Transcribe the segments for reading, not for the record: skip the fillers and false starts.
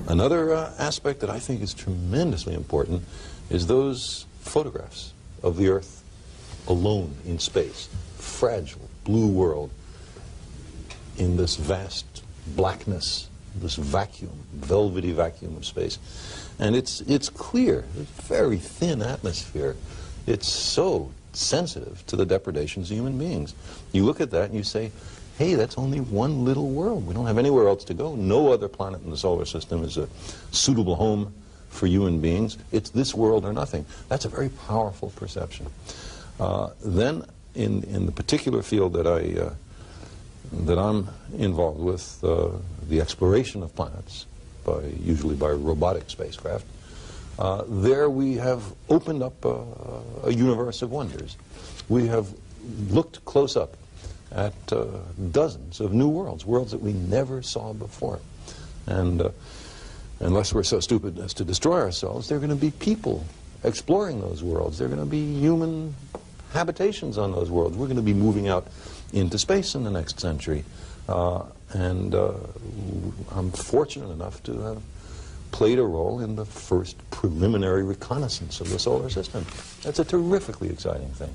Another aspect that I think is tremendously important is those photographs of the Earth alone in space, fragile, blue world, in this vast blackness, this vacuum, velvety vacuum of space. And it's clear, it's a very thin atmosphere. It's so sensitive to the depredations of human beings. You look at that and you say, hey, that's only one little world. We don't have anywhere else to go. No other planet in the solar system is a suitable home for human beings. It's this world or nothing. That's a very powerful perception. Then, in the particular field that I'm involved with, the exploration of planets, usually by robotic spacecraft, there we have opened up a universe of wonders. We have looked close up at dozens of new worlds, worlds that we never saw before. And unless we're so stupid as to destroy ourselves, there are going to be people exploring those worlds. There are going to be human habitations on those worlds. We're going to be moving out into space in the next century. And I'm fortunate enough to have played a role in the first preliminary reconnaissance of the solar system. That's a terrifically exciting thing.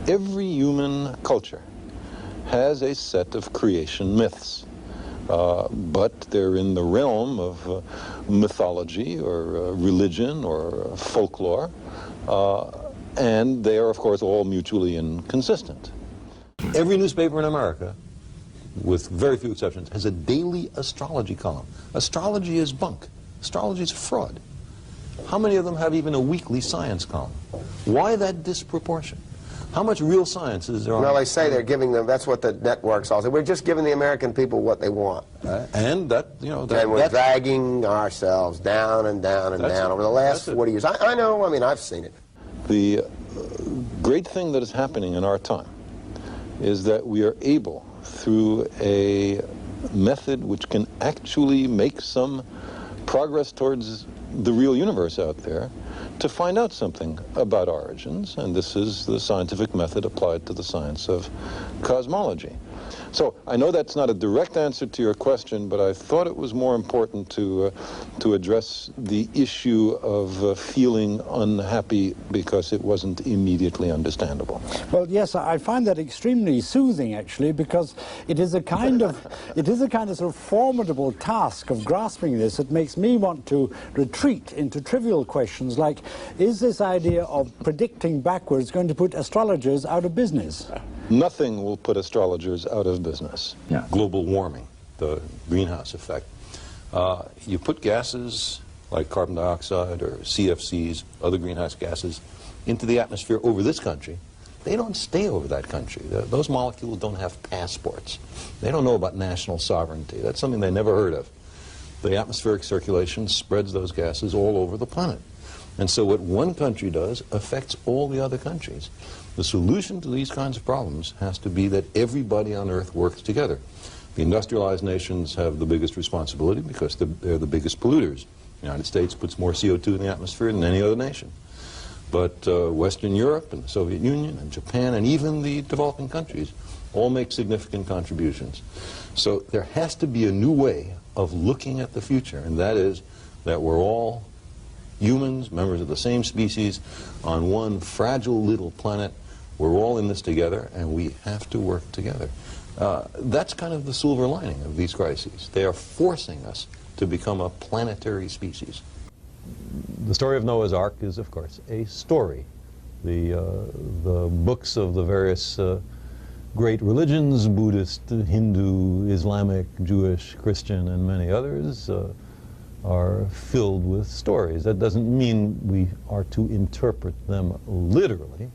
Every human culture has a set of creation myths, but they're in the realm of mythology or religion or folklore, and they are, of course, all mutually inconsistent. Every newspaper in America, with very few exceptions, has a daily astrology column. Astrology is bunk. Astrology is fraud. How many of them have even a weekly science column? Why that disproportion? How much real science is there on? Well, they say they're giving them, that's what the networks all say. We're just giving the American people what they want. And that, you know, and we're dragging ourselves down and down and down over the last 40 years. I know, I mean, I've seen it. The great thing that is happening in our time is that we are able, through a method which can actually make some progress towards the real universe out there, to find out something about origins, and this is the scientific method applied to the science of cosmology. So I know that's not a direct answer to your question, but I thought it was more important to address the issue of feeling unhappy because it wasn't immediately understandable. Well, yes, I find that extremely soothing, actually, because it is a kind of sort of formidable task of grasping this that makes me want to retreat into trivial questions like, is this idea of predicting backwards going to put astrologers out of business? Nothing will put astrologers out of business. Yeah. Global warming, the greenhouse effect. You put gases like carbon dioxide or CFCs, other greenhouse gases, into the atmosphere over this country. They don't stay over that country. Those molecules don't have passports. They don't know about national sovereignty. That's something they never heard of. The atmospheric circulation spreads those gases all over the planet. And so what one country does affects all the other countries. The solution to these kinds of problems has to be that everybody on Earth works together. The industrialized nations have the biggest responsibility because they're the biggest polluters. The United States puts more CO2 in the atmosphere than any other nation. But Western Europe and the Soviet Union and Japan and even the developing countries all make significant contributions. So there has to be a new way of looking at the future, and that is that we're all humans, members of the same species, on one fragile little planet. We're all in this together, and we have to work together. That's kind of the silver lining of these crises. They are forcing us to become a planetary species. The story of Noah's Ark is, of course, a story. The books of the various great religions, Buddhist, Hindu, Islamic, Jewish, Christian, and many others, are filled with stories. That doesn't mean we are to interpret them literally,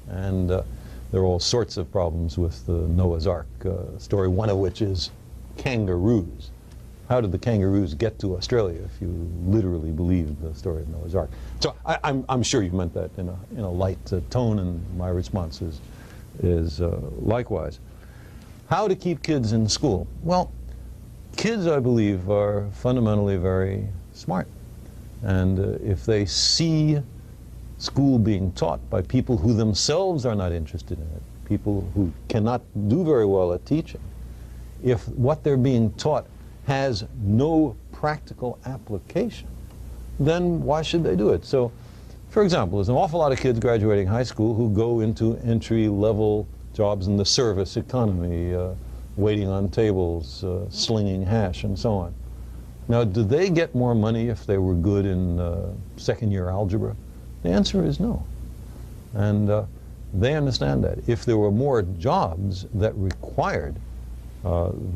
and there are all sorts of problems with the Noah's Ark story, one of which is kangaroos. How did the kangaroos get to Australia if you literally believe the story of Noah's Ark? So I'm sure you meant that in a light tone, and my response is likewise. How to keep kids in school? Well, kids, I believe, are fundamentally very smart. And if they see school being taught by people who themselves are not interested in it, people who cannot do very well at teaching, if what they're being taught has no practical application, then why should they do it? So, for example, there's an awful lot of kids graduating high school who go into entry-level jobs in the service economy, waiting on tables, slinging hash, and so on. Now, do they get more money if they were good in second-year algebra? The answer is no. And they understand that. If there were more jobs that required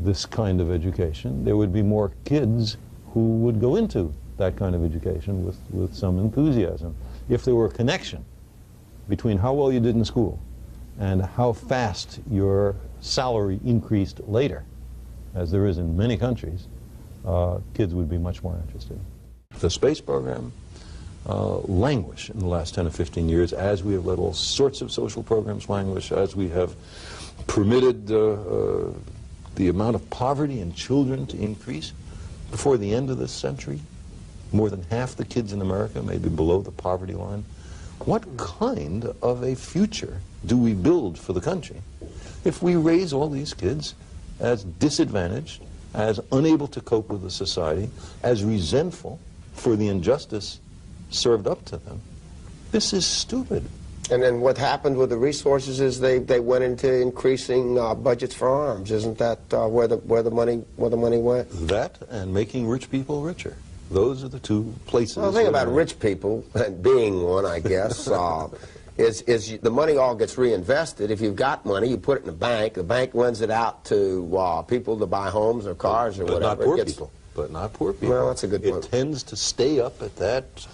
this kind of education, there would be more kids who would go into that kind of education with some enthusiasm. If there were a connection between how well you did in school and how fast your salary increased later, as there is in many countries, kids would be much more interested. The space program languish in the last 10 or 15 years, as we have let all sorts of social programs languish, as we have permitted the amount of poverty in children to increase. Before the end of this century, more than half the kids in America may be below the poverty line. What kind of a future do we build for the country if we raise all these kids as disadvantaged, as unable to cope with the society, as resentful for the injustice served up to them? This is stupid. And then what happened with the resources is they went into increasing budgets for arms. Isn't that where the money went? That and making rich people richer. Those are the two places. Well, the thing about rich people, and being one, I guess, is the money all gets reinvested. If you've got money, you put it in the bank lends it out to people to buy homes or cars or but whatever. Not poor people. But not poor people. Well, that's a good point. It tends to stay up at that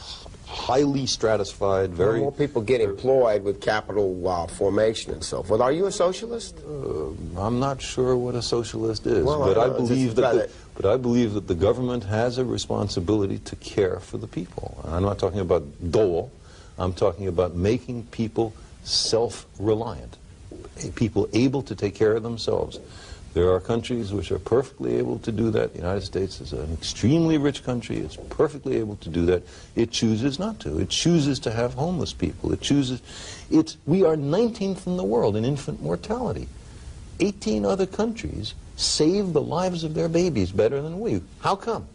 highly stratified, very... More people get employed with capital formation and so forth. Are you a socialist? I'm not sure what a socialist is, well, but I believe that the government has a responsibility to care for the people. And I'm not talking about dole. I'm talking about making people self-reliant, people able to take care of themselves. There are countries which are perfectly able to do that. The United States is an extremely rich country. It's perfectly able to do that. It chooses not to. It chooses to have homeless people. It chooses... We are 19th in the world in infant mortality. 18 other countries save the lives of their babies better than we. How come?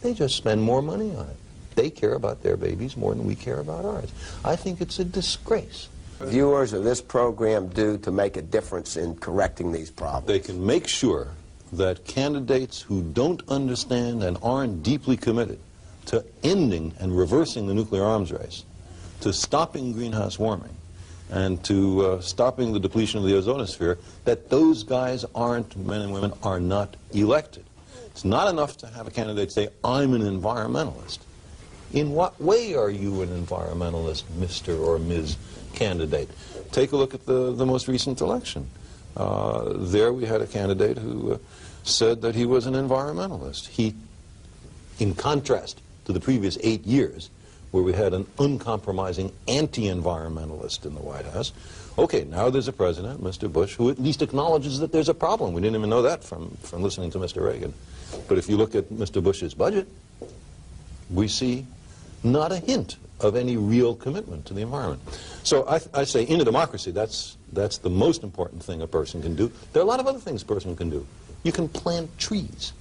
They just spend more money on it. They care about their babies more than we care about ours. I think it's a disgrace. Viewers of this program do to make a difference in correcting these problems? They can make sure that candidates who don't understand and aren't deeply committed to ending and reversing the nuclear arms race, to stopping greenhouse warming, and to stopping the depletion of the ozonosphere, that those guys aren't, men and women, are not elected. It's not enough to have a candidate say, I'm an environmentalist. In what way are you an environmentalist, Mr. or Ms. candidate? Take a look at the most recent election. There we had a candidate who said that he was an environmentalist. He, in contrast to the previous 8 years, where we had an uncompromising anti-environmentalist in the White House, okay, now there's a president, Mr. Bush, who at least acknowledges that there's a problem. We didn't even know that from listening to Mr. Reagan. But if you look at Mr. Bush's budget, we see not a hint of any real commitment to the environment. So I say in a democracy, that's the most important thing a person can do. There are a lot of other things a person can do. You can plant trees.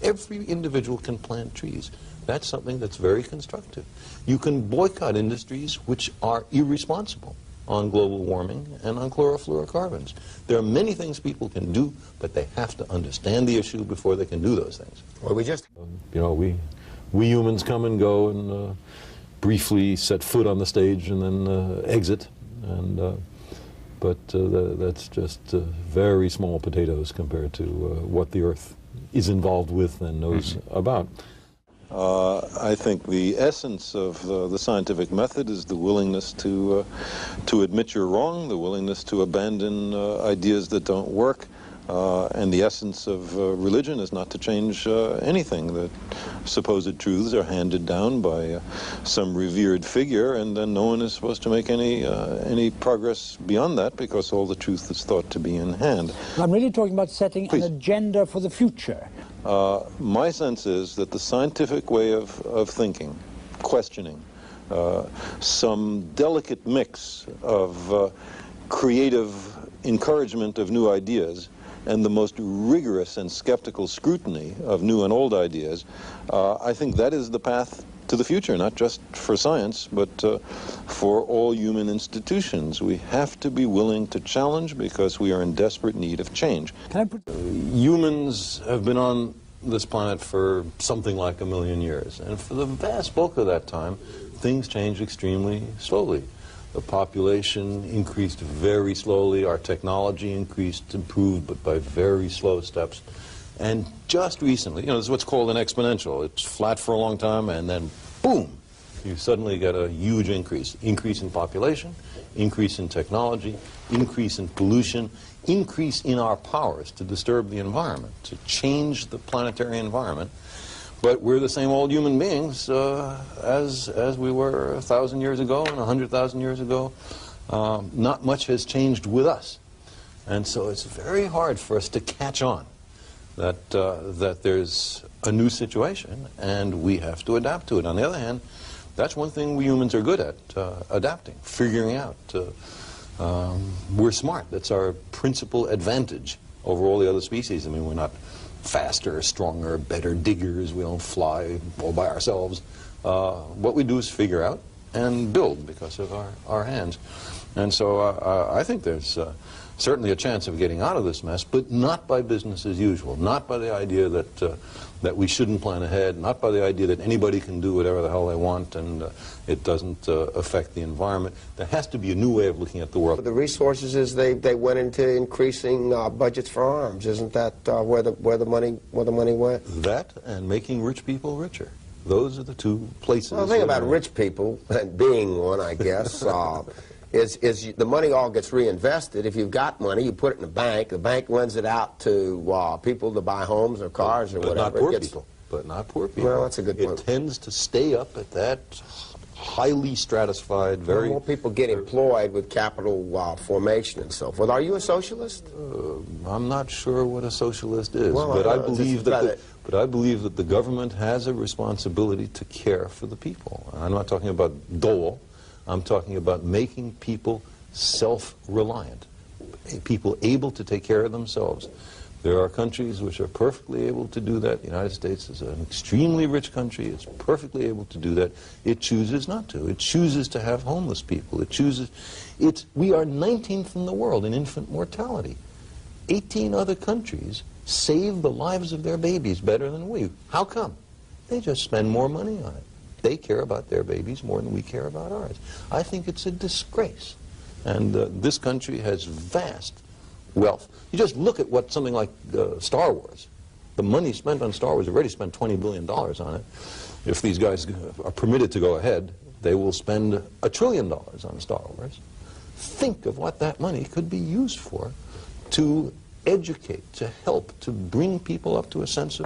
Every individual can plant trees. That's something that's very constructive. You can boycott industries which are irresponsible on global warming and on chlorofluorocarbons. There are many things people can do, but they have to understand the issue before they can do those things. Well, You know, we humans come and go and briefly set foot on the stage and then exit, and but that's just very small potatoes compared to what the Earth is involved with and knows about. I think the essence of the scientific method is the willingness to admit you're wrong, the willingness to abandon ideas that don't work, and the essence of religion is not to change anything. The supposed truths are handed down by some revered figure, and then no one is supposed to make any progress beyond that because all the truth is thought to be in hand. I'm really talking about setting an agenda for the future. My sense is that the scientific way of thinking, questioning, some delicate mix of creative encouragement of new ideas and the most rigorous and skeptical scrutiny of new and old ideas, I think that is the path to the future, not just for science, but for all human institutions. We have to be willing to challenge because we are in desperate need of change. Humans have been on this planet for something like 1 million years, and for the vast bulk of that time, things changed extremely slowly. The population increased very slowly, our technology increased, improved, but by very slow steps. And just recently, you know, this is what's called an exponential. It's flat for a long time, and then boom, you suddenly get a huge increase. Increase in population, increase in technology, increase in pollution, increase in our powers to disturb the environment, to change the planetary environment. But we're the same old human beings as we were 1,000 years ago and 100,000 years ago. Not much has changed with us. And so it's very hard for us to catch on that there's a new situation, and we have to adapt to it. On the other hand, that's one thing we humans are good at, adapting, figuring out. We're smart. That's our principal advantage over all the other species. I mean, we're not faster, stronger, better diggers. We don't fly all by ourselves. What we do is figure out and build because of our hands. And so I think there's certainly a chance of getting out of this mess, but not by business as usual, not by the idea that we shouldn't plan ahead, not by the idea that anybody can do whatever the hell they want and it doesn't affect the environment. There has to be a new way of looking at the world. The resources is they went into increasing budgets for arms. Isn't that where the money went? That and making rich people richer. Those are the two places. Well, the thing about rich people, and being one, I guess, is the money all gets reinvested. If you've got money, you put it in the bank lends it out to people to buy homes or cars or whatever. Not poor people. But not poor people. Well, that's a good point. It tends to stay up at that highly stratified, very... More people get employed with capital formation and so forth. Are you a socialist? I'm not sure what a socialist is, well, but I believe that the government has a responsibility to care for the people. I'm not talking about dole. I'm talking about making people self-reliant, people able to take care of themselves. There are countries which are perfectly able to do that. The United States is an extremely rich country. It's perfectly able to do that. It chooses not to. It chooses to have homeless people. We are 19th in the world in infant mortality. 18 other countries save the lives of their babies better than we. How come? They just spend more money on it. They care about their babies more than we care about ours. I think it's a disgrace. And this country has vast wealth. You just look at what something like Star Wars. The money spent on Star Wars, already spent $20 billion on it. If these guys are permitted to go ahead, they will spend $1 trillion on Star Wars. Think of what that money could be used for to educate, to help, to bring people up to a sense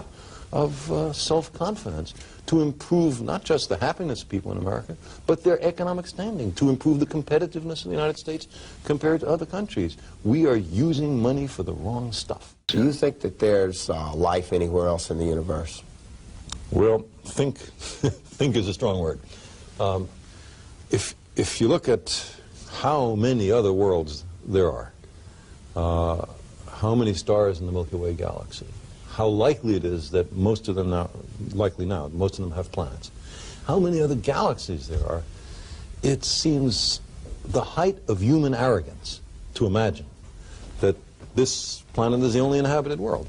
of self-confidence, to improve not just the happiness of people in America, but their economic standing, to improve the competitiveness of the United States compared to other countries. We are using money for the wrong stuff. Do you think that there's life anywhere else in the universe? Well, think is a strong word. If you look at how many other worlds there are, how many stars in the Milky Way galaxy, how likely it is that most of them most of them have planets. How many other galaxies there are, it seems the height of human arrogance to imagine that this planet is the only inhabited world.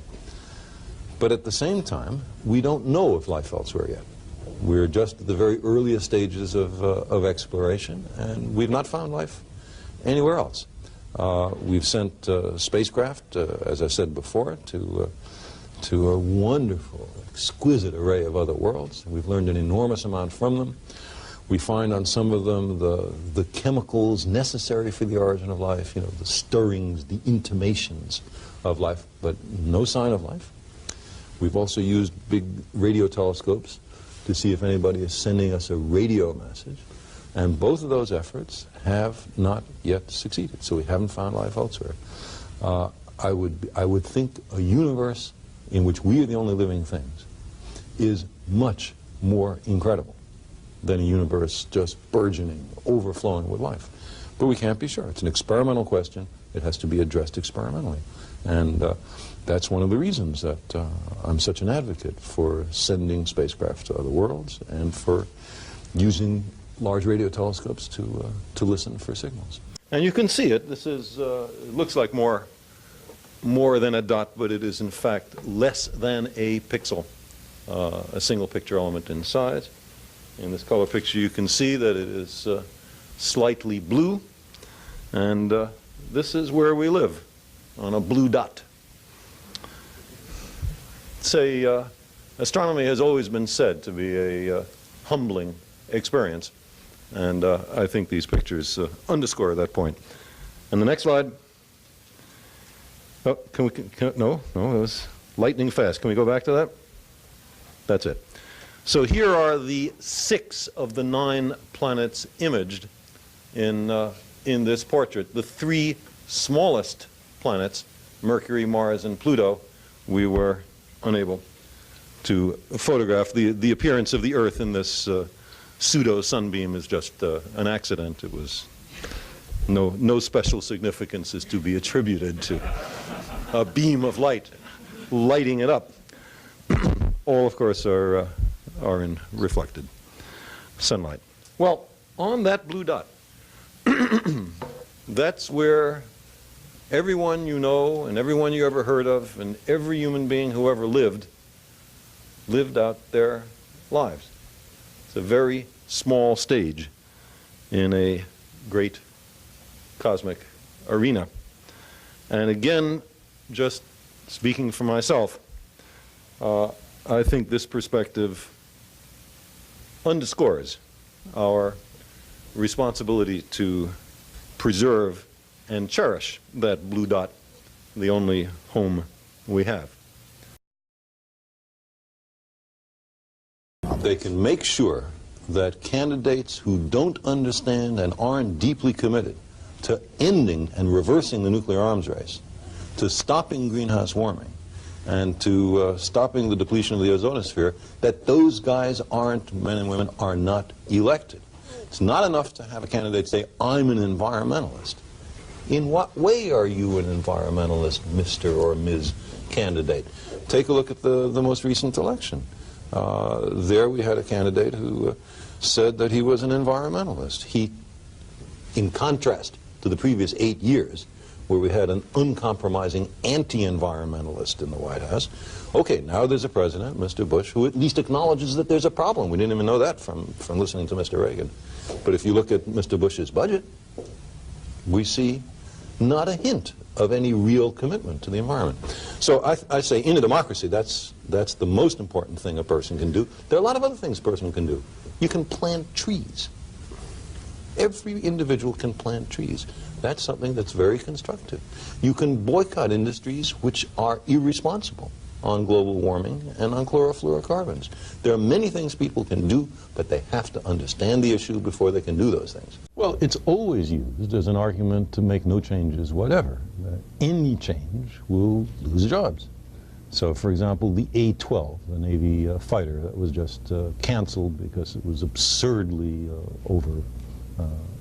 But at the same time, we don't know of life elsewhere yet. We're just at the very earliest stages of exploration, and we've not found life anywhere else. We've sent spacecraft, as I said before, to a wonderful, exquisite array of other worlds. We've learned an enormous amount from them. We find on some of them the chemicals necessary for the origin of life, you know, the stirrings, the intimations of life, but no sign of life. We've also used big radio telescopes to see if anybody is sending us a radio message, and both of those efforts have not yet succeeded, so we haven't found life elsewhere. I would think a universe in which we are the only living things is much more incredible than a universe just burgeoning, overflowing with life. But we can't be sure. It's an experimental question. It has to be addressed experimentally. And that's one of the reasons that I'm such an advocate for sending spacecraft to other worlds and for using large radio telescopes to listen for signals. And you can see it. This is, it looks like more than a dot, but it is in fact less than a pixel, a single picture element in size. In this color picture you can see that it is slightly blue, and this is where we live, on a blue dot. Say, astronomy has always been said to be a humbling experience, and I think these pictures underscore that point. And the next slide. Oh, no, it was lightning fast. Can we go back to that? That's it. So here are the 6 of the 9 planets imaged in this portrait. The 3 smallest planets, Mercury, Mars, and Pluto, we were unable to photograph. The appearance of the Earth in this pseudo sunbeam is just an accident. It was no special significance is to be attributed to a beam of light lighting it up. All, of course, are in reflected sunlight. Well, on that blue dot, that's where everyone you know and everyone you ever heard of and every human being who ever lived out their lives. It's a very small stage in a great cosmic arena. And again, just speaking for myself, I think this perspective underscores our responsibility to preserve and cherish that blue dot, the only home we have. They can make sure that candidates who don't understand and aren't deeply committed to ending and reversing the nuclear arms race, to stopping greenhouse warming, and to stopping the depletion of the ozonosphere, that those guys aren't, men and women, are not elected. It's not enough to have a candidate say, I'm an environmentalist. In what way are you an environmentalist, Mr. or Ms. candidate? Take a look at the most recent election. There we had a candidate who said that he was an environmentalist. He, in contrast to the previous 8 years, where we had an uncompromising anti-environmentalist in the White House. Okay, now there's a president, Mr. Bush, who at least acknowledges that there's a problem. We didn't even know that from listening to Mr. Reagan. But if you look at Mr. Bush's budget, we see not a hint of any real commitment to the environment. So I say in a democracy, that's the most important thing a person can do. There are a lot of other things a person can do. You can plant trees. Every individual can plant trees. That's something that's very constructive. You can boycott industries which are irresponsible on global warming and on chlorofluorocarbons. There are many things people can do, but they have to understand the issue before they can do those things. Well, it's always used as an argument to make no changes whatever. Any change will lose jobs. So, for example, the A-12, the Navy fighter that was just canceled because it was absurdly over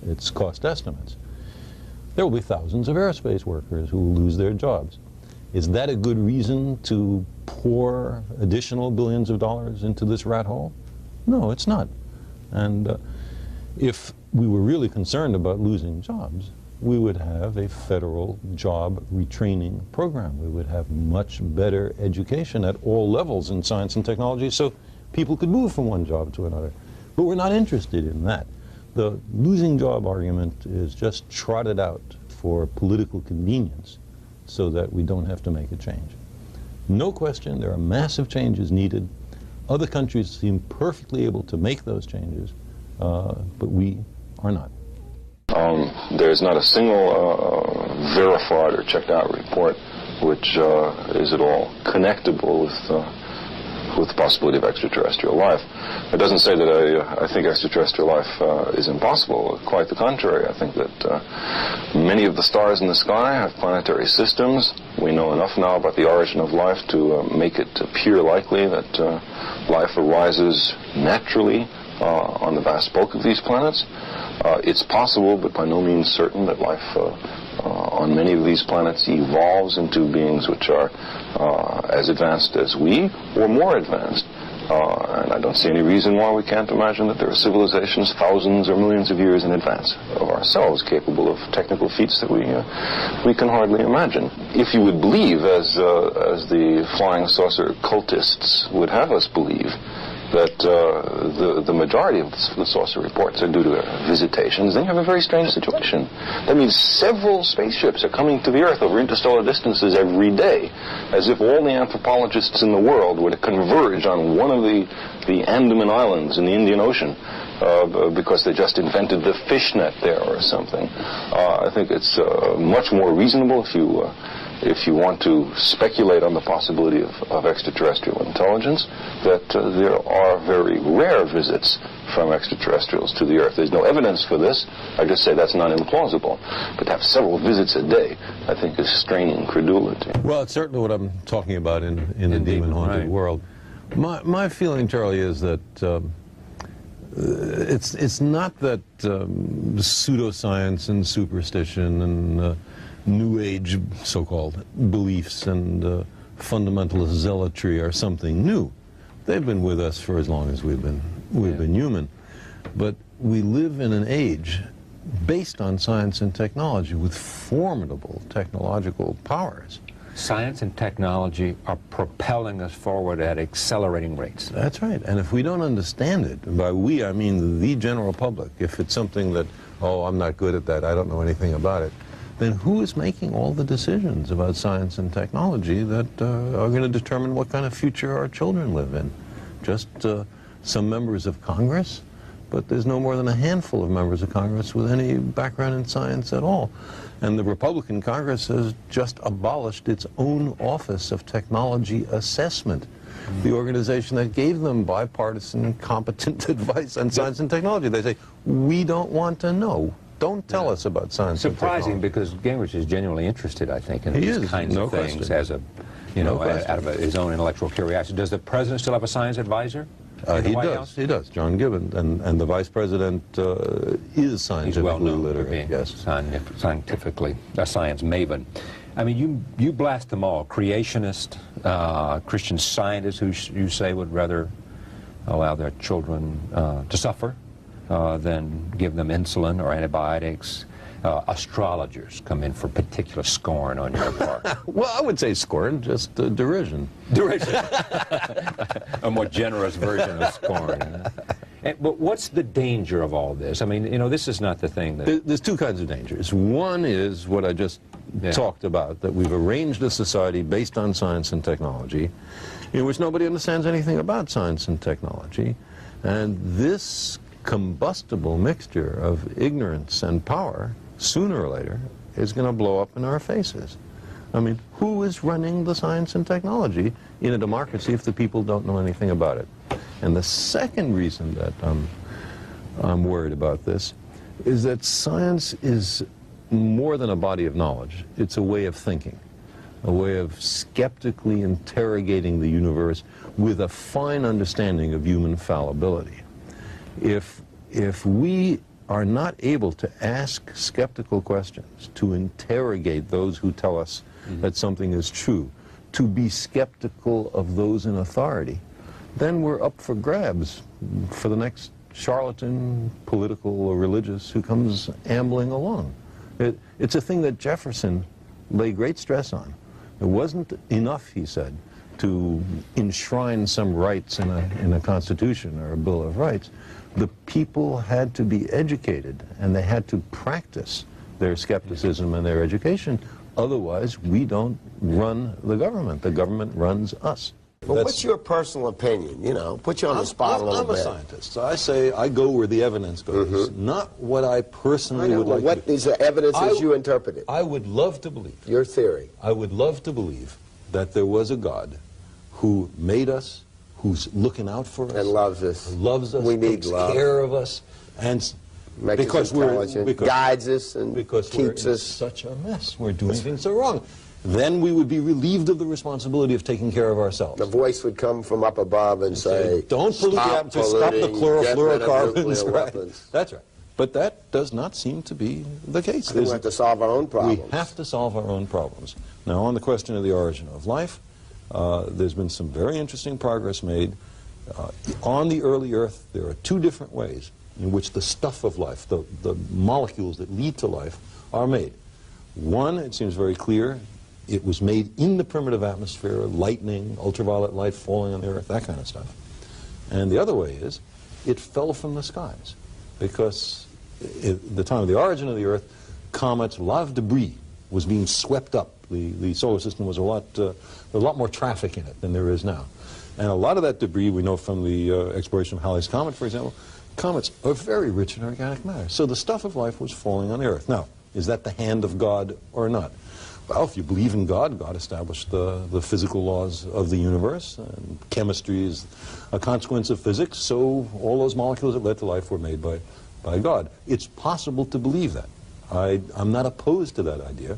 its cost estimates. There will be thousands of aerospace workers who will lose their jobs. Is that a good reason to pour additional billions of dollars into this rat hole? No, it's not. And if we were really concerned about losing jobs, we would have a federal job retraining program. We would have much better education at all levels in science and technology so people could move from one job to another. But we're not interested in that. The losing job argument is just trotted out for political convenience so that we don't have to make a change. No question, there are massive changes needed. Other countries seem perfectly able to make those changes, but we are not. There's not a single verified or checked out report which is at all connectable with the possibility of extraterrestrial life. It doesn't say that I think extraterrestrial life is impossible. Quite the contrary. I think that many of the stars in the sky have planetary systems. We know enough now about the origin of life to make it appear likely that life arises naturally on the vast bulk of these planets. It's possible, but by no means certain, that life on many of these planets evolves into beings which are as advanced as we or more advanced. And I don't see any reason why we can't imagine that there are civilizations thousands or millions of years in advance of ourselves capable of technical feats that we can hardly imagine. If you would believe, as the flying saucer cultists would have us believe, that the majority of the saucer reports are due to visitations, then you have a very strange situation. That means several spaceships are coming to the Earth over interstellar distances every day, as if all the anthropologists in the world were to converge on one of the Andaman Islands in the Indian Ocean because they just invented the fishnet there or something. I think it's much more reasonable if you want to speculate on the possibility of extraterrestrial intelligence, that there are very rare visits from extraterrestrials to the Earth. There's no evidence for this. I just say that's not implausible. But to have several visits a day, I think, is straining credulity. Well, it's certainly what I'm talking about in the demon-haunted world. My feeling, Charlie, is that it's not that pseudoscience and superstition and New Age so-called beliefs and fundamentalist zealotry are something new. They've been with us for as long as we've been human. But we live in an age based on science and technology with formidable technological powers. Science and technology are propelling us forward at accelerating rates. That's right. And if we don't understand it, and by we I mean the general public, if it's something that, oh, I'm not good at that, I don't know anything about it, then who is making all the decisions about science and technology that are going to determine what kind of future our children live in? Just some members of Congress? But there's no more than a handful of members of Congress with any background in science at all. And the Republican Congress has just abolished its own Office of Technology Assessment, the organization that gave them bipartisan, competent advice on science and technology. They say, we don't want to know. Don't tell us about science and technology. Surprising, because Gingrich is genuinely interested, I think, in these kinds of things as a, out of his own intellectual curiosity. Does the president still have a science advisor? He does, John Gibbons, and the vice president is scientifically literate. Yes, scientifically, a science maven. I mean, you blast them all. Creationist, Christian scientists who you say would rather allow their children to suffer than give them insulin or antibiotics. Astrologers come in for particular scorn on your part. Well, I would say scorn, just derision. Derision. A more generous version of scorn. But what's the danger of all this? I mean, this is not the thing that... There's two kinds of dangers. One is what I just talked about, that we've arranged a society based on science and technology, in which nobody understands anything about science and technology, and this combustible mixture of ignorance and power, sooner or later, is going to blow up in our faces. I mean, who is running the science and technology in a democracy if the people don't know anything about it? And the second reason that I'm worried about this is that science is more than a body of knowledge. It's a way of thinking, a way of skeptically interrogating the universe with a fine understanding of human fallibility. If we are not able to ask skeptical questions, to interrogate those who tell us that something is true, to be skeptical of those in authority, then we're up for grabs for the next charlatan, political or religious, who comes ambling along. It's a thing that Jefferson laid great stress on. It wasn't enough, he said, to enshrine some rights in a constitution or a Bill of Rights. The people had to be educated, and they had to practice their skepticism and their education. Otherwise, we don't run the government. The government runs us. But what's your personal opinion? Put you on the spot a little bit. I'm a scientist, so I say I go where the evidence goes, not what I personally would like to do. What is the evidence as you interpret it? I would love to believe. Your theory. I would love to believe that there was a God who made us, who's looking out for us. And loves us. Loves us. We need takes love. care of us. And makes us intelligent, guides us, and keeps us. Such a mess. We're doing things so wrong. Then we would be relieved of the responsibility of taking care of ourselves. The voice would come from up above and say, don't pollute the atmosphere, stop the chlorofluorocarbons. Right. That's right. But that does not seem to be the case. We have to solve our own problems. We have to solve our own problems. Now, on the question of the origin of life, there's been some very interesting progress made. On the early Earth, there are two different ways in which the stuff of life, the molecules that lead to life, are made. One, it seems very clear, it was made in the primitive atmosphere, lightning, ultraviolet light falling on the Earth, that kind of stuff. And the other way is, it fell from the skies. Because at the time of the origin of the Earth, comets, a lot of debris was being swept up. The solar system was there was a lot more traffic in it than there is now. And a lot of that debris, we know from the exploration of Halley's Comet, for example, comets are very rich in organic matter. So the stuff of life was falling on the Earth. Now, is that the hand of God or not? Well, if you believe in God, God established the physical laws of the universe, and chemistry is a consequence of physics, so all those molecules that led to life were made by God. It's possible to believe that. I'm not opposed to that idea,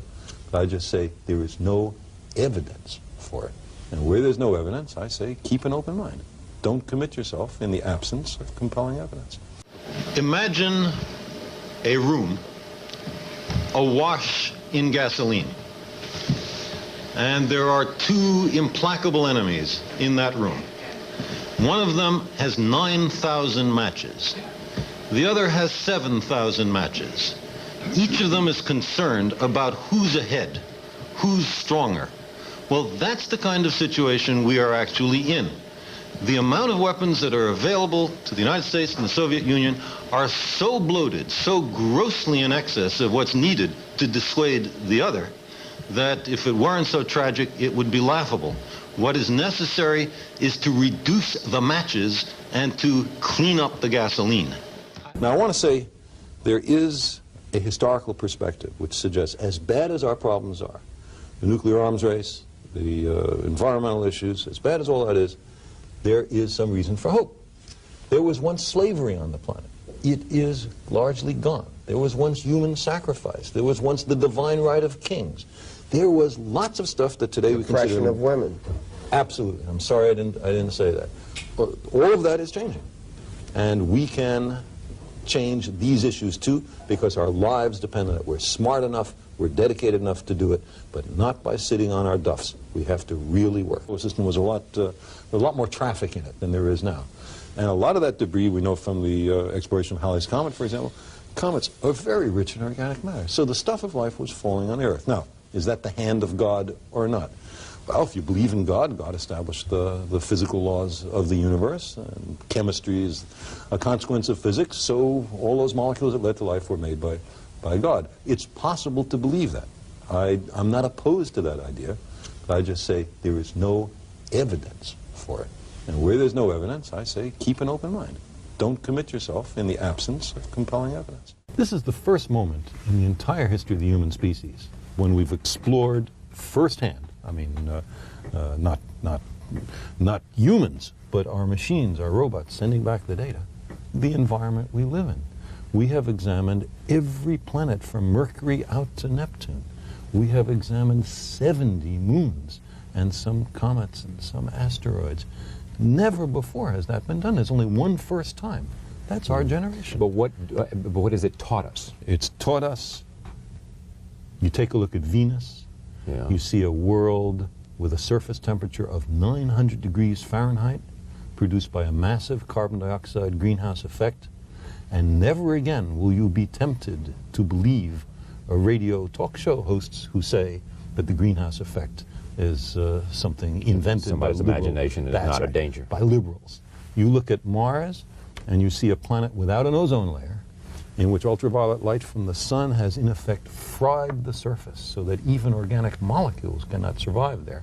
but I just say there is no evidence for it. And where there's no evidence, I say keep an open mind. Don't commit yourself in the absence of compelling evidence. Imagine a room awash in gasoline. And there are two implacable enemies in that room. One of them has 9,000 matches. The other has 7,000 matches. Each of them is concerned about who's ahead, who's stronger. Well, that's the kind of situation we are actually in. The amount of weapons that are available to the United States and the Soviet Union are so bloated, so grossly in excess of what's needed to dissuade the other, that if it weren't so tragic, it would be laughable. What is necessary is to reduce the matches and to clean up the gasoline. Now, I want to say there is a historical perspective which suggests, as bad as our problems are, the nuclear arms race, the environmental issues, as bad as all that is, there is some reason for hope. There was once slavery on the planet. It is largely gone. There was once human sacrifice. There was once the divine right of kings. There was lots of stuff that today we consider... Oppression of women. Absolutely. I'm sorry I didn't say that. But all of that is changing. And we can change these issues too, because our lives depend on it. We're smart enough, we're dedicated enough to do it, but not by sitting on our duffs. We have to really work. The system was a lot more traffic in it than there is now. And a lot of that debris, we know from the exploration of Halley's Comet, for example, comets are very rich in organic matter. So the stuff of life was falling on the Earth. Now, is that the hand of God or not? Well, if you believe in God, God established the physical laws of the universe, and chemistry is a consequence of physics, so all those molecules that led to life were made by God. It's possible to believe that. I'm not opposed to that idea, but I just say there is no evidence for it. And where there's no evidence, I say keep an open mind. Don't commit yourself in the absence of compelling evidence. This is the first moment in the entire history of the human species when we've explored firsthand, I mean, not humans, but our machines, our robots sending back the data, the environment we live in. We have examined every planet from Mercury out to Neptune. We have examined 70 moons and some comets and some asteroids. Never before has that been done. There's only one first time. That's our generation. But what has it taught us? It's taught us, you take a look at Venus, Yeah. you see a world with a surface temperature of 900 degrees Fahrenheit, produced by a massive carbon dioxide greenhouse effect, and never again will you be tempted to believe a radio talk show hosts who say that the greenhouse effect is something invented Somebody's by liberals. imagination is That's not a right, danger. by liberals. You look at Mars, and you see a planet without an ozone layer, in which ultraviolet light from the sun has in effect fried the surface so that even organic molecules cannot survive there.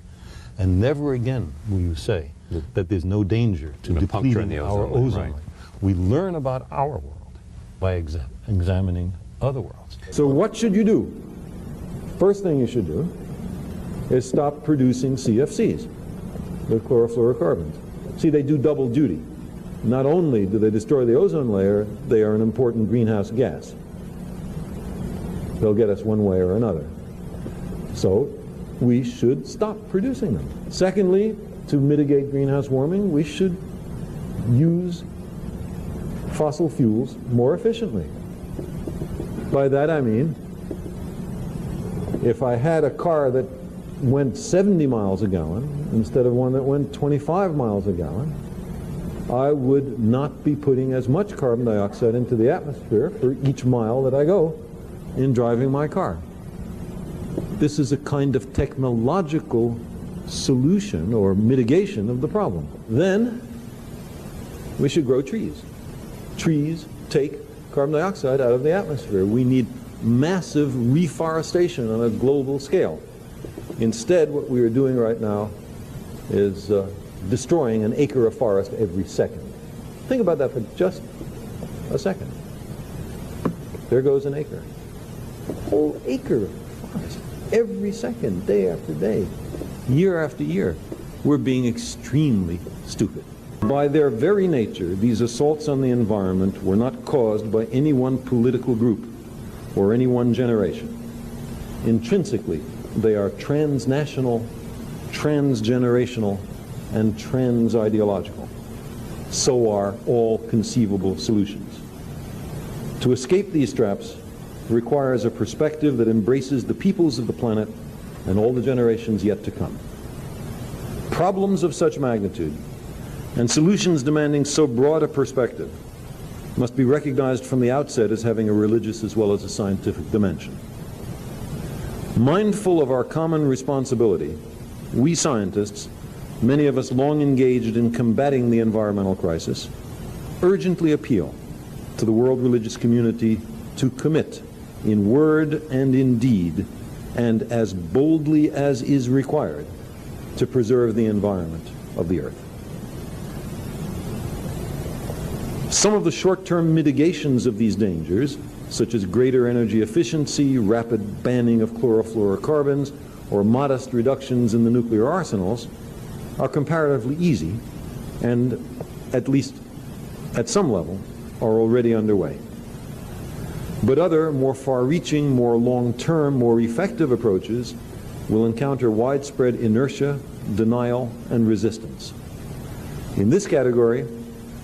And never again will you say that there's no danger to The puncture in depleting the our ozone layer, ozone right. layer. We learn about our world by examining other worlds. So what should you do? First thing you should do is stop producing CFCs, the chlorofluorocarbons. See, they do double duty. Not only do they destroy the ozone layer, they are an important greenhouse gas. They'll get us one way or another. So we should stop producing them. Secondly, to mitigate greenhouse warming, we should use fossil fuels more efficiently. By that I mean, if I had a car that went 70 miles a gallon instead of one that went 25 miles a gallon, I would not be putting as much carbon dioxide into the atmosphere for each mile that I go in driving my car. This is a kind of technological solution or mitigation of the problem. Then we should grow trees. Trees take carbon dioxide out of the atmosphere. We need massive reforestation on a global scale. Instead, what we are doing right now is destroying an acre of forest every second. Think about that for just a second. There goes an acre. A whole acre of forest every second, day after day, year after year. We're being extremely stupid. By their very nature, these assaults on the environment were not caused by any one political group or any one generation. Intrinsically, they are transnational, transgenerational, and trans-ideological. So are all conceivable solutions. To escape these traps requires a perspective that embraces the peoples of the planet and all the generations yet to come. Problems of such magnitude and solutions demanding so broad a perspective must be recognized from the outset as having a religious as well as a scientific dimension. Mindful of our common responsibility, we scientists, many of us long engaged in combating the environmental crisis, urgently appeal to the world religious community to commit in word and in deed, and as boldly as is required, to preserve the environment of the earth. Some of the short-term mitigations of these dangers, such as greater energy efficiency, rapid banning of chlorofluorocarbons, or modest reductions in the nuclear arsenals, are comparatively easy and, at least at some level, are already underway. But other, more far-reaching, more long-term, more effective approaches will encounter widespread inertia, denial, and resistance. In this category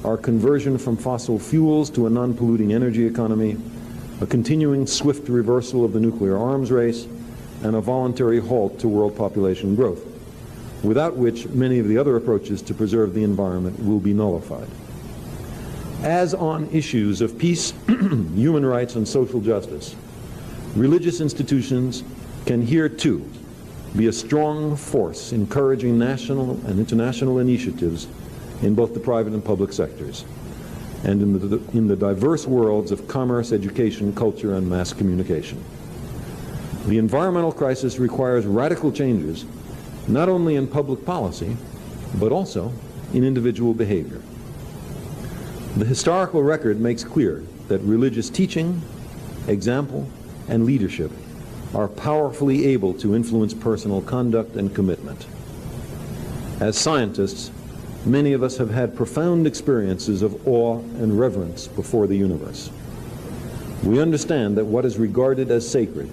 are conversion from fossil fuels to a non-polluting energy economy, a continuing swift reversal of the nuclear arms race, and a voluntary halt to world population growth, without which many of the other approaches to preserve the environment will be nullified. As on issues of peace, human rights, and social justice, religious institutions can here too be a strong force encouraging national and international initiatives in both the private and public sectors, and in the diverse worlds of commerce, education, culture, and mass communication. The environmental crisis requires radical changes, not only in public policy, but also in individual behavior. The historical record makes clear that religious teaching, example, and leadership are powerfully able to influence personal conduct and commitment. As scientists, many of us have had profound experiences of awe and reverence before the universe. We understand that what is regarded as sacred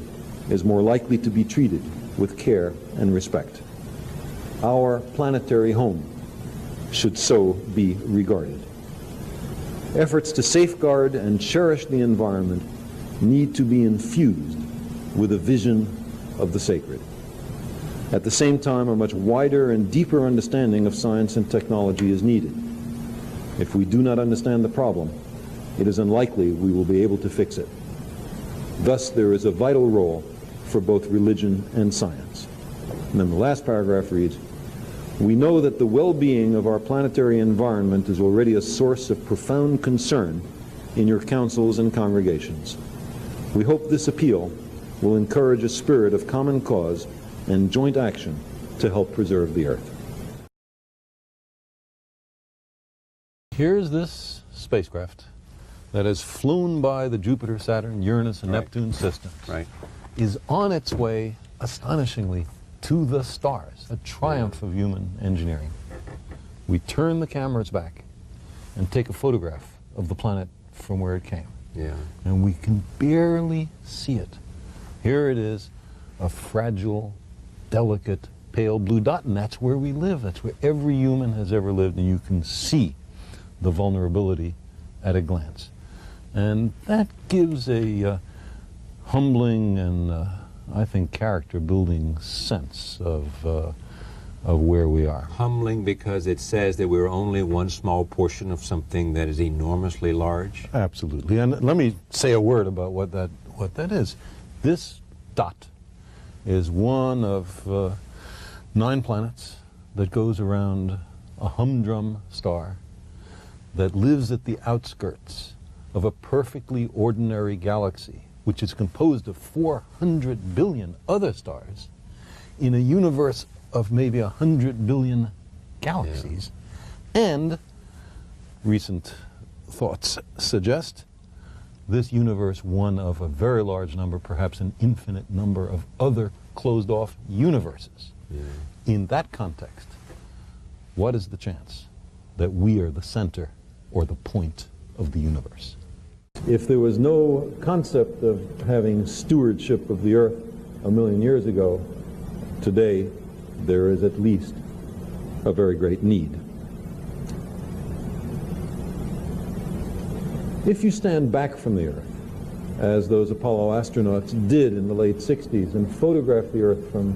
is more likely to be treated with care and respect. Our planetary home should so be regarded. Efforts to safeguard and cherish the environment need to be infused with a vision of the sacred. At the same time, a much wider and deeper understanding of science and technology is needed. If we do not understand the problem, it is unlikely we will be able to fix it. Thus, there is a vital role for both religion and science. And then the last paragraph reads, "We know that the well-being of our planetary environment is already a source of profound concern in your councils and congregations. We hope this appeal will encourage a spirit of common cause and joint action to help preserve the Earth." Here's this spacecraft that has flown by the Jupiter, Saturn, Uranus, and Neptune systems, is on its way, astonishingly, to the stars, a triumph of human engineering. We turn the cameras back and take a photograph of the planet from where it came. And we can barely see it. Here it is, a fragile, delicate, pale blue dot, and that's where we live. That's where every human has ever lived, and you can see the vulnerability at a glance. And that gives a humbling and I think character-building sense of where we are. Humbling because it says that we're only one small portion of something that is enormously large? Absolutely. And let me say a word about what that is. This dot is one of 9 planets that goes around a humdrum star that lives at the outskirts of a perfectly ordinary galaxy, which is composed of 400 billion other stars in a universe of maybe 100 billion galaxies. Yeah. And recent thoughts suggest this universe one of a very large number, perhaps an infinite number of other closed-off universes. Yeah. In that context, what is the chance that we are the center or the point of the universe? If there was no concept of having stewardship of the earth 1,000,000 years ago, today there is at least a very great need. If you stand back from the earth, as those Apollo astronauts did in the late 60s, and photograph the earth from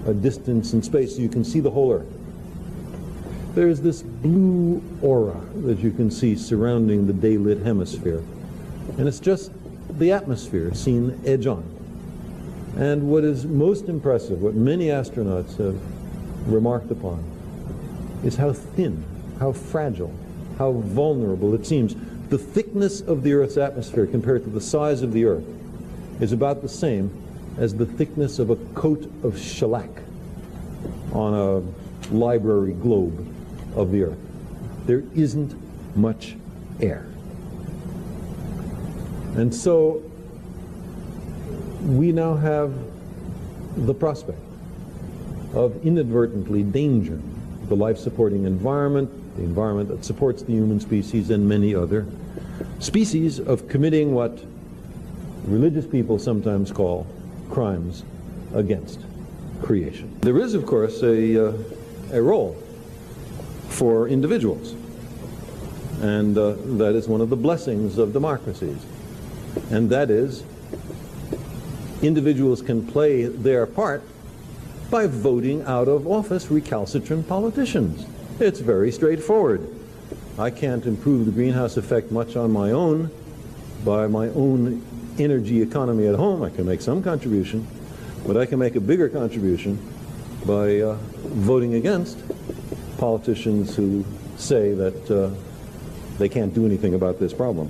a distance in space so you can see the whole earth, there's this blue aura that you can see surrounding the daylit hemisphere. And it's just the atmosphere seen edge on. And what is most impressive, what many astronauts have remarked upon, is how thin, how fragile, how vulnerable it seems. The thickness of the Earth's atmosphere compared to the size of the Earth is about the same as the thickness of a coat of shellac on a library globe of the Earth. There isn't much air. And so we now have the prospect of inadvertently endangering the life-supporting environment, the environment that supports the human species and many other species, of committing what religious people sometimes call crimes against creation. There is, of course, a role for individuals, and that is one of the blessings of democracies. And that is, individuals can play their part by voting out of office recalcitrant politicians. It's very straightforward. I can't improve the greenhouse effect much on my own, by my own energy economy at home. I can make some contribution, but I can make a bigger contribution by voting against politicians who say that they can't do anything about this problem.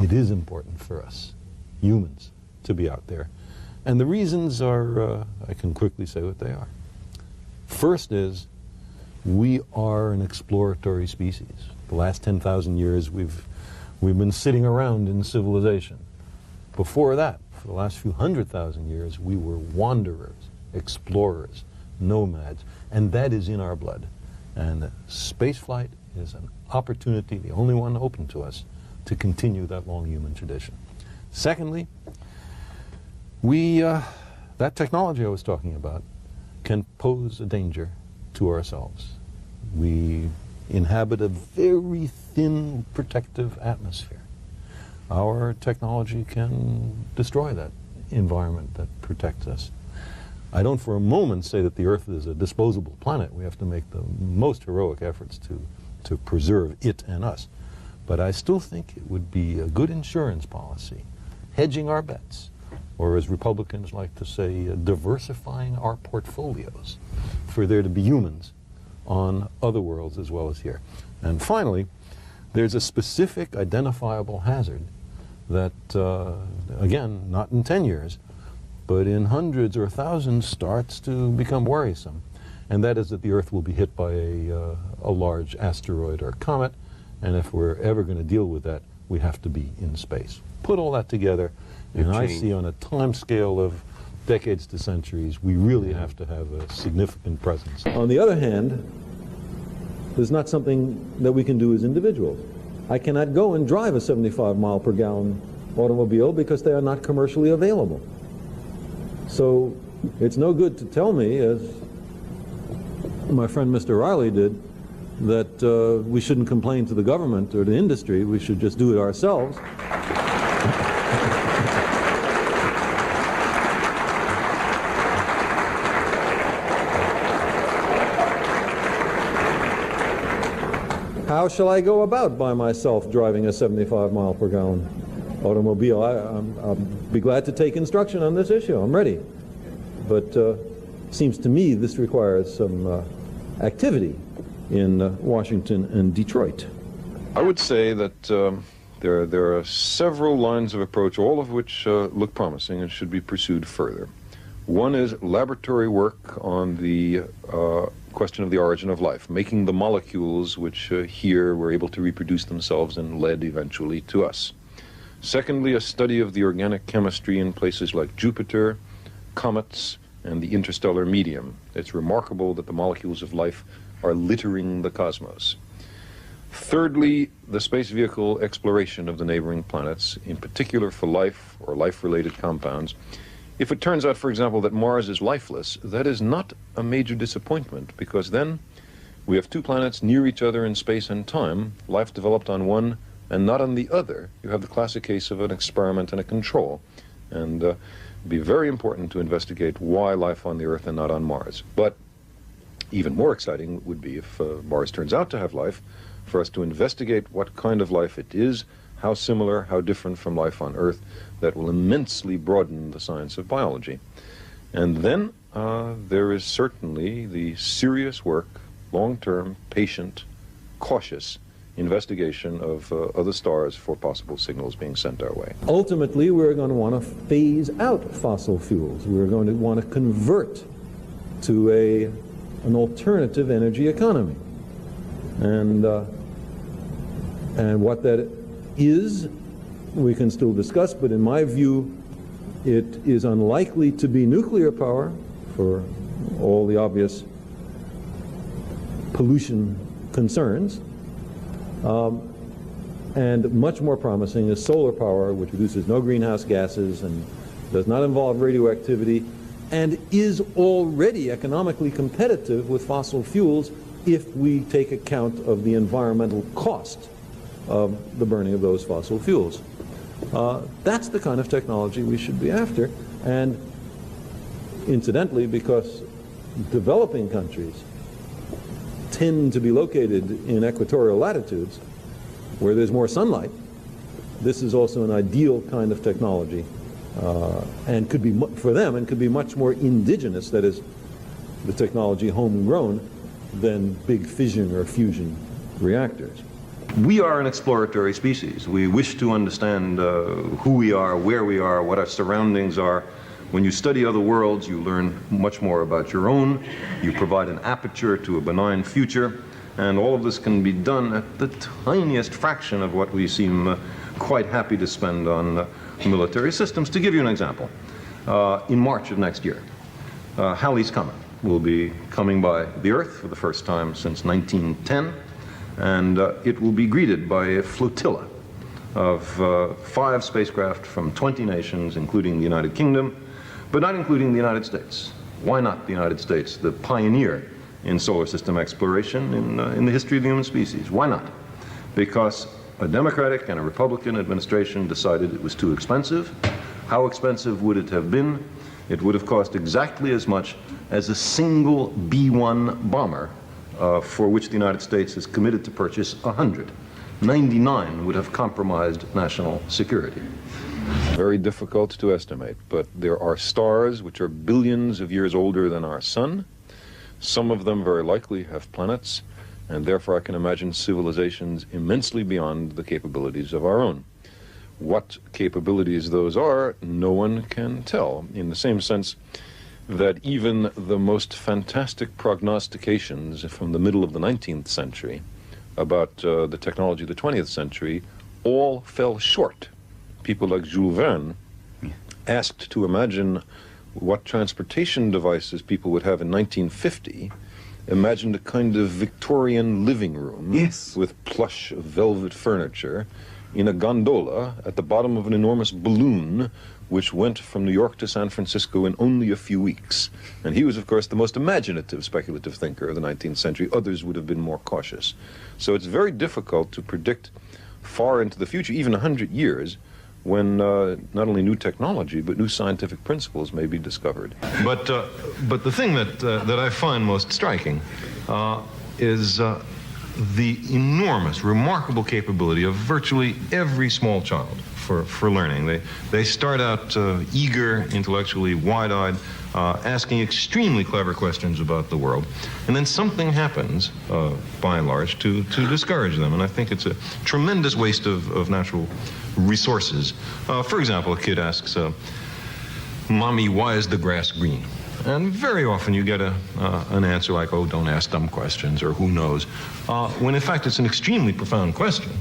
It is important for us, humans, to be out there. And the reasons are, I can quickly say what they are. First is, we are an exploratory species. The last 10,000 years we've been sitting around in civilization. Before that, for the last few 100,000 years, we were wanderers, explorers, nomads, and that is in our blood. And spaceflight is an opportunity, the only one open to us, to continue that long human tradition. Secondly, that technology I was talking about can pose a danger to ourselves. We inhabit a very thin protective atmosphere. Our technology can destroy that environment that protects us. I don't for a moment say that the Earth is a disposable planet. We have to make the most heroic efforts to preserve it and us. But I still think it would be a good insurance policy, hedging our bets, or as Republicans like to say, diversifying our portfolios, for there to be humans on other worlds as well as here. And finally, there's a specific identifiable hazard that, again, not in 10 years, but in hundreds or thousands starts to become worrisome. And that is that the Earth will be hit by a large asteroid or comet, and if we're ever going to deal with that, we have to be in space. Put all that together, and I see on a time scale of decades to centuries, we really have to have a significant presence. On the other hand, there's not something that we can do as individuals. I cannot go and drive a 75-mile-per-gallon automobile because they are not commercially available. So it's no good to tell me, as my friend Mr. Riley did, that we shouldn't complain to the government or the industry. We should just do it ourselves. how shall I go about by myself driving a 75 mile per gallon automobile? I'll be glad to take instruction on this issue. I'm ready. But seems to me this requires some activity in Washington and Detroit. I would say that there are several lines of approach, all of which look promising and should be pursued further. One is laboratory work on the question of the origin of life, making the molecules which here were able to reproduce themselves and led eventually to us. Secondly, a study of the organic chemistry in places like Jupiter, comets, and the interstellar medium. It's remarkable that the molecules of life are littering the cosmos. Thirdly, the space vehicle exploration of the neighboring planets, in particular for life or life-related compounds. If it turns out, for example, that Mars is lifeless, that is not a major disappointment, because then we have two planets near each other in space and time, life developed on one and not on the other. You have the classic case of an experiment and a control. And it'd be very important to investigate why life on the Earth and not on Mars. But even more exciting would be if Mars turns out to have life, for us to investigate what kind of life it is, how similar, how different from life on Earth. That will immensely broaden the science of biology. And then there is certainly the serious work, long-term, patient, cautious investigation of other stars for possible signals being sent our way. Ultimately, we're going to want to phase out fossil fuels. We're going to want to convert to an alternative energy economy. And what that is, we can still discuss, but in my view, it is unlikely to be nuclear power for all the obvious pollution concerns. And much more promising is solar power, which produces no greenhouse gases and does not involve radioactivity and is already economically competitive with fossil fuels if we take account of the environmental cost of the burning of those fossil fuels. That's the kind of technology we should be after. And incidentally, because developing countries tend to be located in equatorial latitudes where there's more sunlight, this is also an ideal kind of technology and could be for them and could be much more indigenous, that is, the technology homegrown, than big fission or fusion reactors. We are an exploratory species. We wish to understand who we are, where we are, what our surroundings are. When you study other worlds, you learn much more about your own. You provide an aperture to a benign future. And all of this can be done at the tiniest fraction of what we seem quite happy to spend on military systems. To give you an example, in March of next year, Halley's Comet will be coming by the Earth for the first time since 1910, and it will be greeted by a flotilla of 5 spacecraft from 20 nations, including the United Kingdom, but not including the United States. Why not the United States, the pioneer in solar system exploration in the history of the human species? Why not? Because a Democratic and a Republican administration decided it was too expensive. How expensive would it have been? It would have cost exactly as much as a single B-1 bomber, for which the United States is committed to purchase 100. 99 would have compromised national security. Very difficult to estimate, but there are stars which are billions of years older than our sun. Some of them very likely have planets, and therefore I can imagine civilizations immensely beyond the capabilities of our own. What capabilities those are, no one can tell, in the same sense that even the most fantastic prognostications from the middle of the 19th century about the technology of the 20th century all fell short. People like Jules Verne, asked to imagine what transportation devices people would have in 1950, imagined a kind of Victorian living room with plush velvet furniture in a gondola at the bottom of an enormous balloon which went from New York to San Francisco in only a few weeks. And he was, of course, the most imaginative speculative thinker of the 19th century. Others would have been more cautious. So it's very difficult to predict far into the future, even 100 years, when not only new technology, but new scientific principles may be discovered. But the thing that I find most striking is the enormous, remarkable capability of virtually every small child for learning. They start out eager, intellectually wide-eyed, asking extremely clever questions about the world. And then something happens, by and large, to discourage them. And I think it's a tremendous waste of natural resources. For example, a kid asks, Mommy, why is the grass green? And very often you get an answer like, oh, don't ask dumb questions, or who knows, when in fact it's an extremely profound question.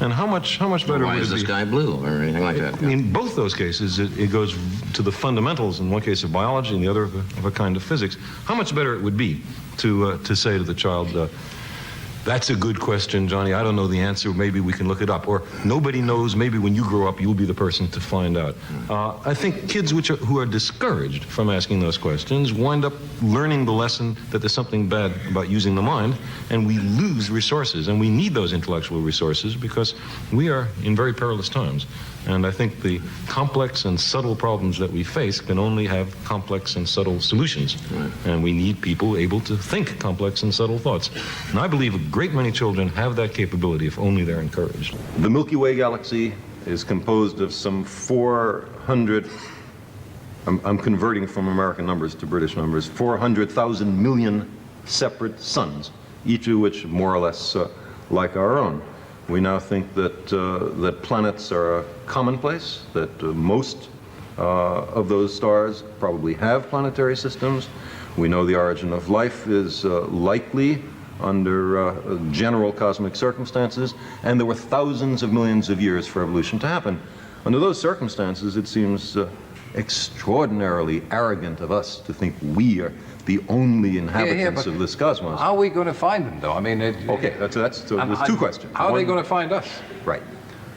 And how much better would it be? Why is the sky blue, or anything like that? In both those cases, it goes to the fundamentals, in one case of biology, and the other of a kind of physics. How much better it would be to say to the child, that's a good question, Johnny. I don't know the answer. Maybe we can look it up. Or nobody knows. Maybe when you grow up, you'll be the person to find out. I think kids who are discouraged from asking those questions wind up learning the lesson that there's something bad about using the mind, and we lose resources. And we need those intellectual resources because we are in very perilous times. And I think the complex and subtle problems that we face can only have complex and subtle solutions. Right. And we need people able to think complex and subtle thoughts. And I believe a great many children have that capability if only they're encouraged. The Milky Way galaxy is composed of some 400, I'm converting from American numbers to British numbers, 400,000 million separate suns, each of which more or less like our own. We now think that planets are commonplace, that most of those stars probably have planetary systems. We know the origin of life is likely under general cosmic circumstances, and there were thousands of millions of years for evolution to happen. Under those circumstances, it seems extraordinarily arrogant of us to think we are the only inhabitants of this cosmos. How are we going to find them, though? I mean, okay, there's two questions. How are they going to find us? Right.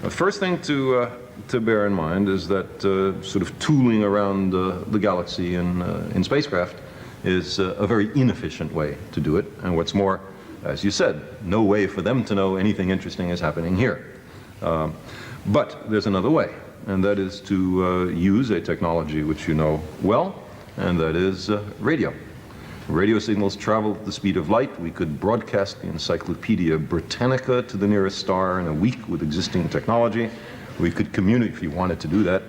The first thing to bear in mind is that sort of tooling around the galaxy in spacecraft is a very inefficient way to do it. And what's more, as you said, no way for them to know anything interesting is happening here. But there's another way, and that is to use a technology which you know well, and that is radio. Radio signals travel at the speed of light. We could broadcast the Encyclopedia Britannica to the nearest star in a week with existing technology. We could communicate, if you wanted to do that,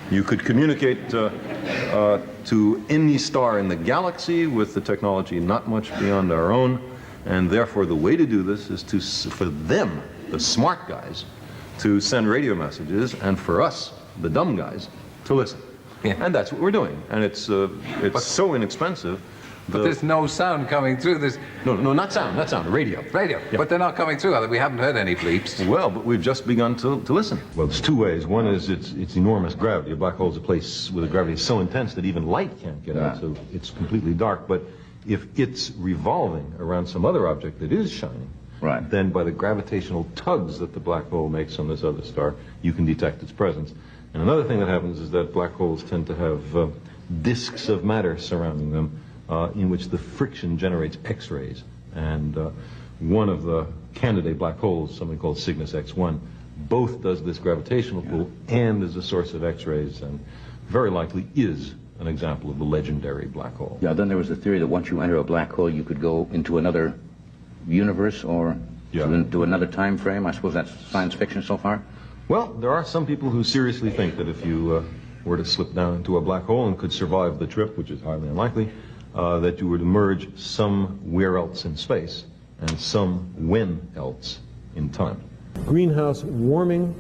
you could communicate to any star in the galaxy with the technology not much beyond our own. And therefore, the way to do this is for them, the smart guys, to send radio messages, and for us, the dumb guys, to listen. Yeah. And that's what we're doing. And it's so inexpensive. But there's no sound coming through. No, not sound, radio. Radio, yeah. But they're not coming through. We haven't heard any bleeps. Well, but we've just begun to listen. Well, there's two ways. One is it's enormous gravity. A black hole is a place where the gravity is so intense that even light can't get out, so it's completely dark. But if it's revolving around some other object that is shining, right, then by the gravitational tugs that the black hole makes on this other star, you can detect its presence. And another thing that happens is that black holes tend to have disks of matter surrounding them, in which the friction generates X-rays. And one of the candidate black holes, something called Cygnus X1, both does this gravitational pull and is a source of X-rays, and very likely is an example of the legendary black hole. Yeah, then there was the theory that once you enter a black hole, you could go into another universe or to another time frame. I suppose that's science fiction so far? Well, there are some people who seriously think that if you were to slip down into a black hole and could survive the trip, which is highly unlikely, that you would emerge somewhere else in space and when else in time. Greenhouse warming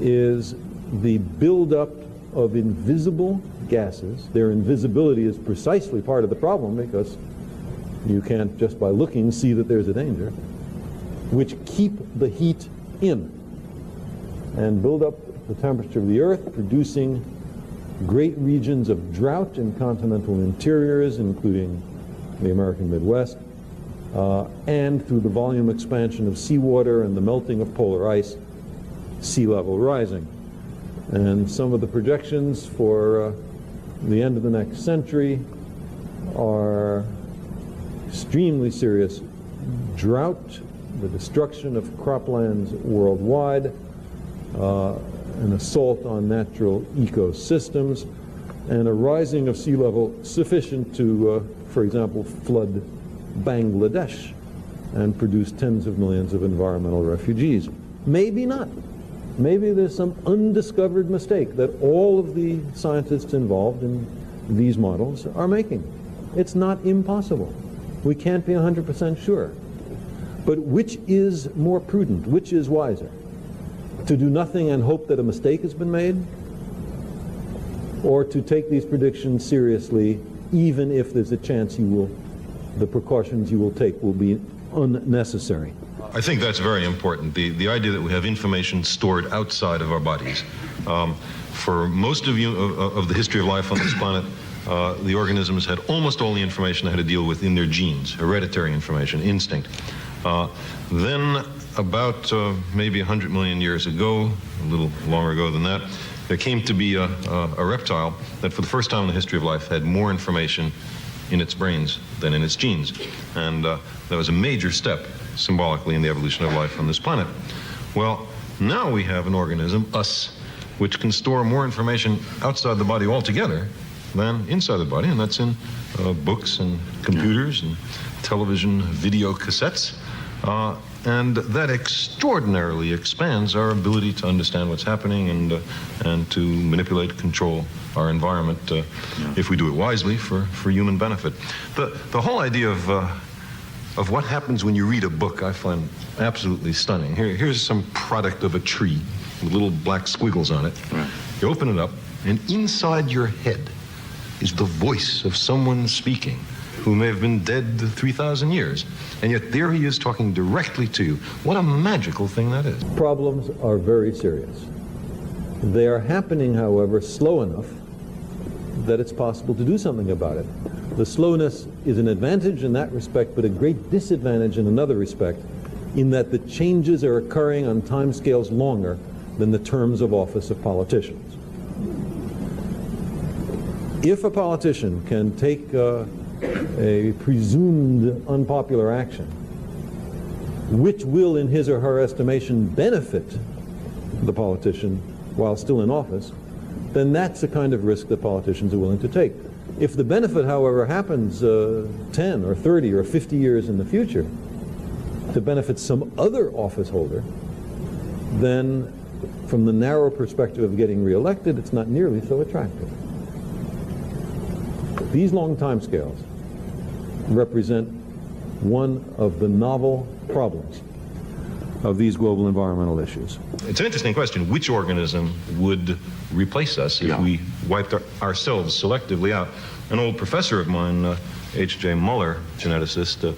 is the buildup of invisible gases. Their invisibility is precisely part of the problem because you can't just by looking see that there's a danger, which keep the heat in and build up the temperature of the Earth, producing great regions of drought in continental interiors, including the American Midwest, and through the volume expansion of seawater and the melting of polar ice, sea level rising. And some of the projections for the end of the next century are extremely serious drought, the destruction of croplands worldwide, an assault on natural ecosystems, and a rising of sea level sufficient to, for example, flood Bangladesh. and produce tens of millions of environmental refugees. Maybe not. Maybe there's some undiscovered mistake that all of the scientists involved in these models are making. It's not impossible. We can't be 100% sure. But which is more prudent? Which is wiser? To do nothing and hope that a mistake has been made? Or to take these predictions seriously, even if there's a chance the precautions you will take will be unnecessary? I think that's very important, the idea that we have information stored outside of our bodies. For most of the history of life on this planet, the organisms had almost all the information they had to deal with in their genes, hereditary information, instinct. Then about maybe 100 million years ago, a little longer ago than that, there came to be a reptile that for the first time in the history of life had more information in its brains than in its genes. And that was a major step symbolically in the evolution of life on this planet. Well, now we have an organism, us, which can store more information outside the body altogether than inside the body, and that's in books and computers and television video cassettes. And that extraordinarily expands our ability to understand what's happening and to manipulate, control our environment if we do it wisely for human benefit. The whole idea of what happens when you read a book I find absolutely stunning. Here's some product of a tree with little black squiggles on it. Right. You open it up, and inside your head is the voice of someone speaking who may have been dead 3,000 years. And yet there he is talking directly to you. What a magical thing that is. Problems are very serious. They are happening, however, slow enough that it's possible to do something about it. The slowness is an advantage in that respect, but a great disadvantage in another respect, in that the changes are occurring on timescales longer than the terms of office of politicians. If a politician can take a presumed unpopular action, which will, in his or her estimation, benefit the politician while still in office, then that's the kind of risk that politicians are willing to take. If the benefit, however, happens 10 or 30 or 50 years in the future to benefit some other office holder, then from the narrow perspective of getting reelected, it's not nearly so attractive. These long time scales represent one of the novel problems of these global environmental issues. It's an interesting question. Which organism would replace us if we wiped ourselves selectively out? An old professor of mine, H.J. Muller, geneticist,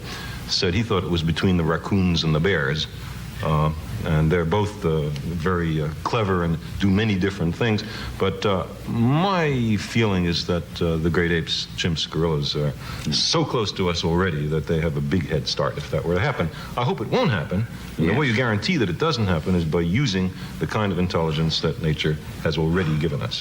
said he thought it was between the raccoons and the bears. And they're both very clever and do many different things. But my feeling is that the great apes, chimps, gorillas are so close to us already that they have a big head start if that were to happen. I hope it won't happen. And the way you guarantee that it doesn't happen is by using the kind of intelligence that nature has already given us.